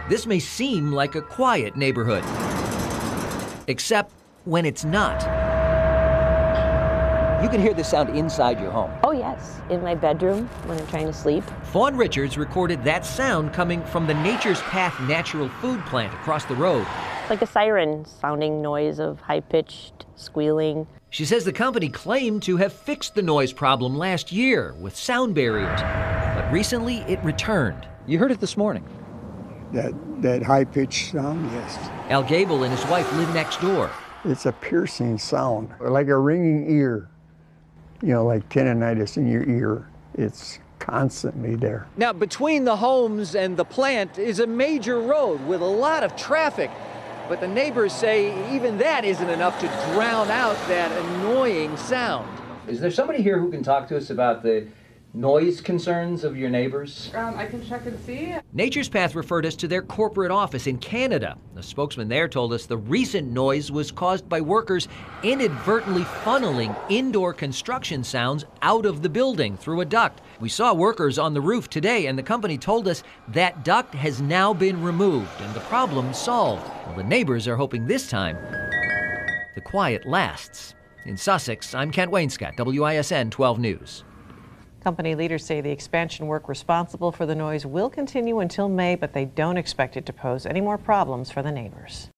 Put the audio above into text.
This may seem like a quiet neighborhood, except when it's not. You can hear this sound inside your home. Oh yes, in my bedroom when I'm trying to sleep. Fawn Richards recorded that sound coming from the Nature's Path natural food plant across the road. Like a siren sounding noise of high-pitched squealing. She says the company claimed to have fixed the noise problem last year with sound barriers, but recently it returned. You heard it this morning. That high-pitched sound, yes. Al Gable and his wife live next door. It's a piercing sound, like a ringing ear. You know, like tendonitis in your ear. It's constantly there. Now, between the homes and the plant is a major road with a lot of traffic. But the neighbors say even that isn't enough to drown out that annoying sound. Is there somebody here who can talk to us about the noise concerns of your neighbors? I can check and see. Nature's Path referred us to their corporate office in Canada. The spokesman there told us the recent noise was caused by workers inadvertently funneling indoor construction sounds out of the building through a duct. We saw workers on the roof today, and the company told us that duct has now been removed and the problem solved. Well, the neighbors are hoping this time the quiet lasts. In Sussex, I'm Kent Wainscott, WISN 12 News. Company leaders say the expansion work responsible for the noise will continue until May, but they don't expect it to pose any more problems for the neighbors.